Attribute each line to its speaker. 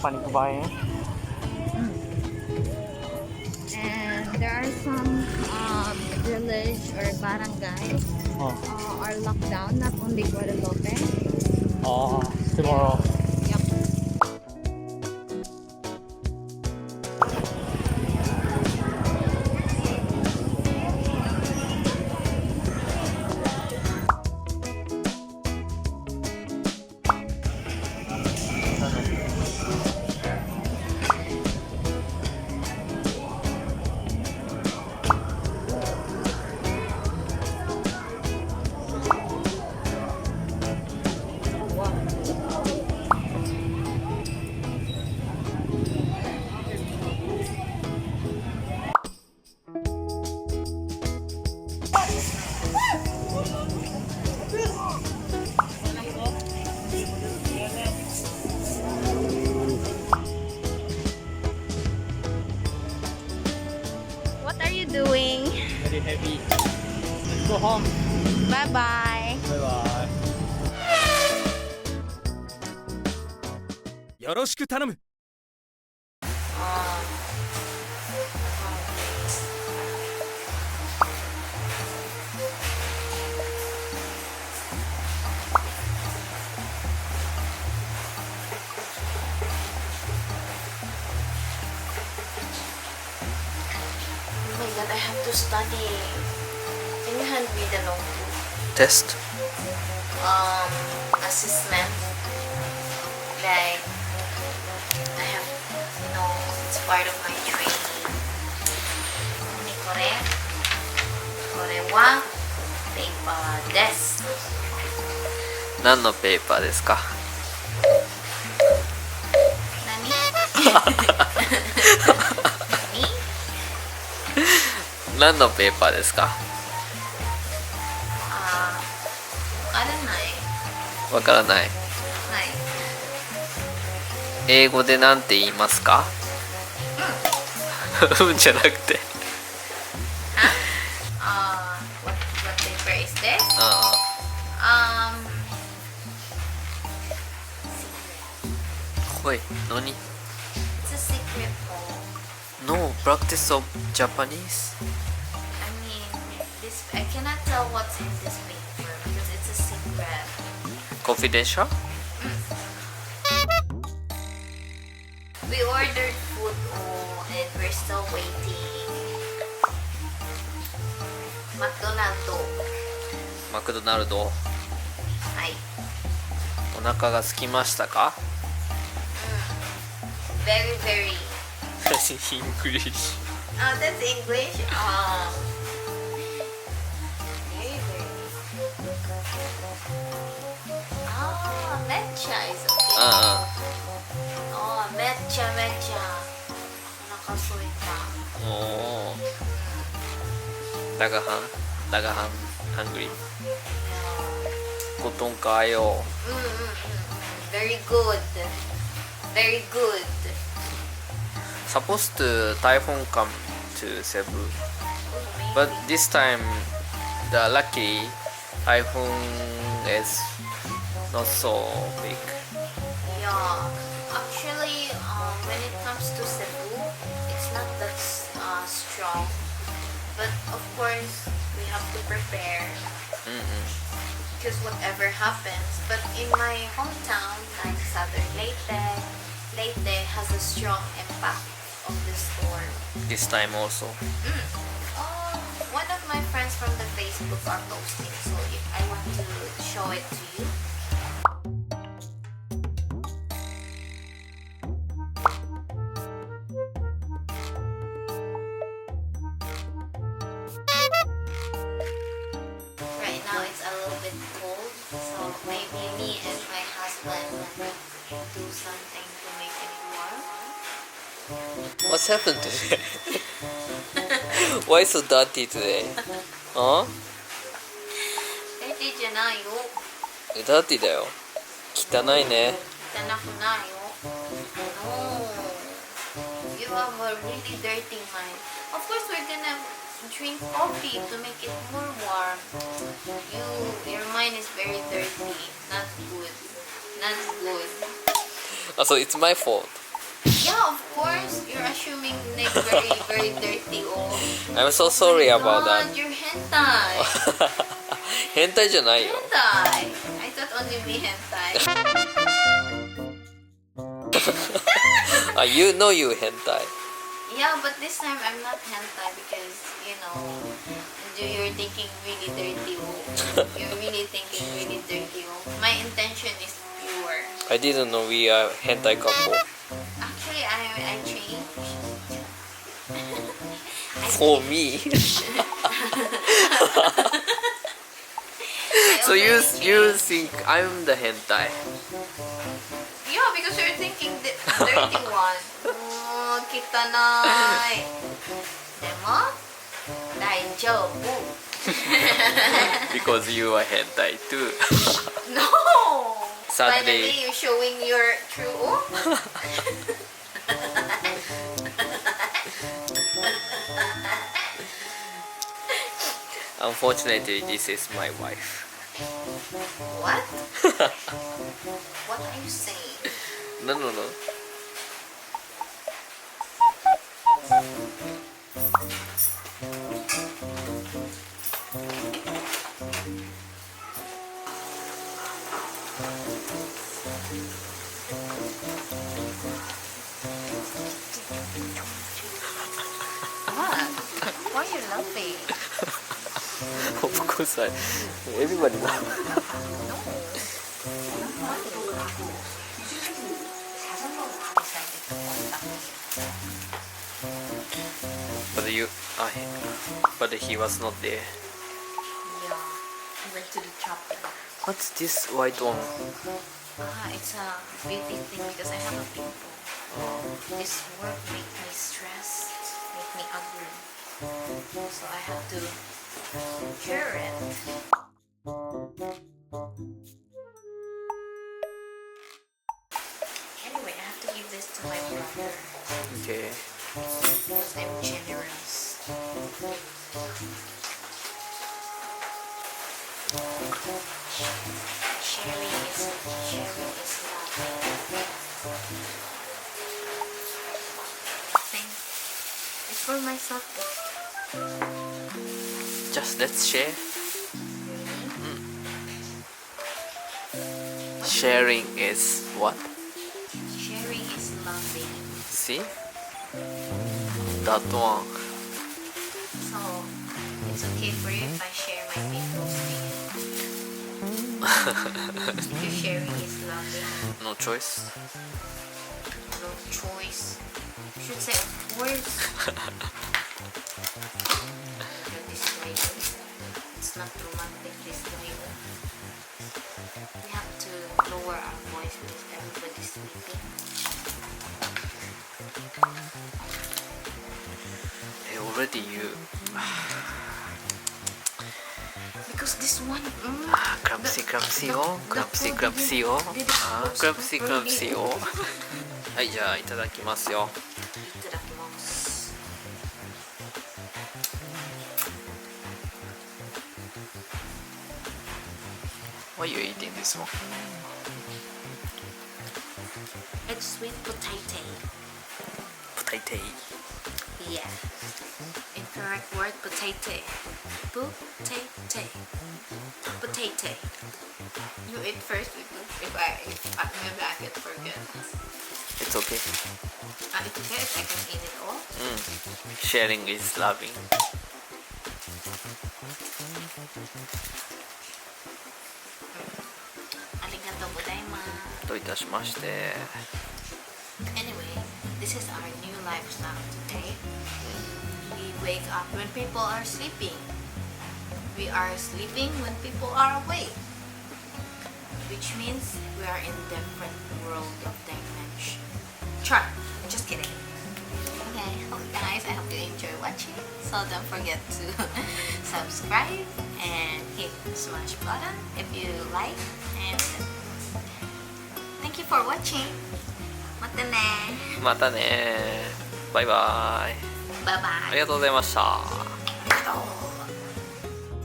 Speaker 1: panikbayan.
Speaker 2: And there are some village or barangay are locked down, not only Guadalupe.
Speaker 1: Tomorrow.
Speaker 2: Yep. What are you doing?
Speaker 1: Very heavy. Let's go home.
Speaker 2: Bye bye.
Speaker 1: Bye bye.
Speaker 3: よろしく頼む。
Speaker 4: Oh my god, I have to study. Can you hand me the notebook?
Speaker 5: Test.
Speaker 4: Assessment. Like, I have, it's part of my training. これはペーパーです。
Speaker 5: 何のペーパーですか？
Speaker 4: 何？
Speaker 5: 何のペーパーですか？
Speaker 4: わからない。
Speaker 5: わからない。
Speaker 4: はい。
Speaker 5: 英語で何て言いますか？うんじゃなくて。
Speaker 4: What paper is this?
Speaker 5: あ あ。はい。何？
Speaker 4: It's a secret poem.
Speaker 5: No practice of Japanese.
Speaker 4: I mean, I cannot tell what's in this paper because it's a secret.
Speaker 5: Confidential?
Speaker 4: We ordered food and we're still waiting. McDonald's.
Speaker 5: マクドナルド。
Speaker 4: はい。
Speaker 5: お腹が空きましたか？
Speaker 4: Very, very.
Speaker 5: English.
Speaker 4: Oh, that's English. Very, very. Mecha is okay.
Speaker 5: あ
Speaker 4: mecha. お腹空いた。
Speaker 5: あ。おお。ダガハンハングリー。コトンかよ。
Speaker 4: Very good. Very good.
Speaker 5: Supposed to typhoon come to Cebu, but this time the lucky typhoon is not so big.
Speaker 4: Yeah. Actually, when it comes to Cebu, it's not that strong. But of course, we have to prepare. Because whatever happens. But in my hometown, like Southern Leyte has a strong impact of the storm.
Speaker 5: This time also.
Speaker 4: One of my friends from the Facebook are posting, so I want to show it to you. Right now it's a little bit cold, so maybe me and my husband do something to make it warm.
Speaker 5: What's happened today? Why so dirty today? Huh?
Speaker 4: dirty じゃないよ。
Speaker 5: dirty だよ。汚いね。
Speaker 4: 汚くないよ。No. You have a really dirty mind. Of course, we're gonna drink coffee to make it more warm. Your mind is very dirty. Not good. Not good.
Speaker 5: So it's my fault.
Speaker 4: Yeah, of course. You're assuming like very, very dirty. Oh.
Speaker 5: I'm so sorry about that.
Speaker 4: God, you're hentai.
Speaker 5: 変態じゃないよ。
Speaker 4: Hentai. I thought only me hentai.
Speaker 5: You know you 変態。
Speaker 4: Yeah, but this time I'm not hentai because, you're thinking really dirty. Oh. You're really thinking really dirty. Oh. My intention is pure.
Speaker 5: I didn't know we are 変態 couple.
Speaker 4: Actually, I changed.
Speaker 5: For me. So you think I'm the 変態?
Speaker 4: Yeah, because you're thinking the dirty one. Oh, kitanai. Demo, daijoubu.
Speaker 5: Because you are 変態 too.
Speaker 4: No.
Speaker 5: Sadly.
Speaker 4: Finally, you're showing your true.
Speaker 5: Unfortunately, this is my wife.
Speaker 4: What? What are you saying?
Speaker 5: No.
Speaker 4: What? Why are you laughing?
Speaker 5: Of course, everybody knows. But he was not there.
Speaker 4: Yeah, he went to the shopping.
Speaker 5: What's this white one?
Speaker 4: It's a beauty thing because I have a pimple. This work make me stress, make me ugly. So I have to cure it. Anyway, I have to give this to my brother
Speaker 5: Okay.
Speaker 4: because I'm generous. Sharing is loving. Thank. It's for myself.
Speaker 5: Just let's share. Sharing is what?
Speaker 4: Sharing is loving.
Speaker 5: See? That one.
Speaker 4: So it's okay for you if I share my pimples to you. Because sharing is loving.
Speaker 5: No choice.
Speaker 4: No choice. You should say of course. You're this way. It's not romantic this way. We have to lower our voice because everybody's sleeping.
Speaker 5: Hey, already you.
Speaker 4: Because this one,
Speaker 5: Clumsy oh. Clumsy oh. Clumsy oh. はい、じゃあいただきますよ。
Speaker 4: いただきます。
Speaker 5: Why are you eating this one?
Speaker 4: It's sweet potato.
Speaker 5: Potato.
Speaker 4: Yeah. Incorrect word, potato. Potato. Potato. You eat first if maybe I could forget.
Speaker 5: It's okay.
Speaker 4: It's okay if I can eat it all.
Speaker 5: Sharing is loving.
Speaker 4: Arigatou gozaimasu.
Speaker 5: どういたしまして。
Speaker 4: Anyway, this is our new lifestyle today. We wake up when people are sleeping. We are sleeping when people are awake. Which means we are in different world of dimension. Chart. Just kidding. Okay, guys, I hope you enjoy watching. So don't forget to subscribe and hit the smash button if you like. And thank you for watching. またね。
Speaker 5: またね。バイバイ。
Speaker 4: バイバイ。
Speaker 5: ありがとうございました。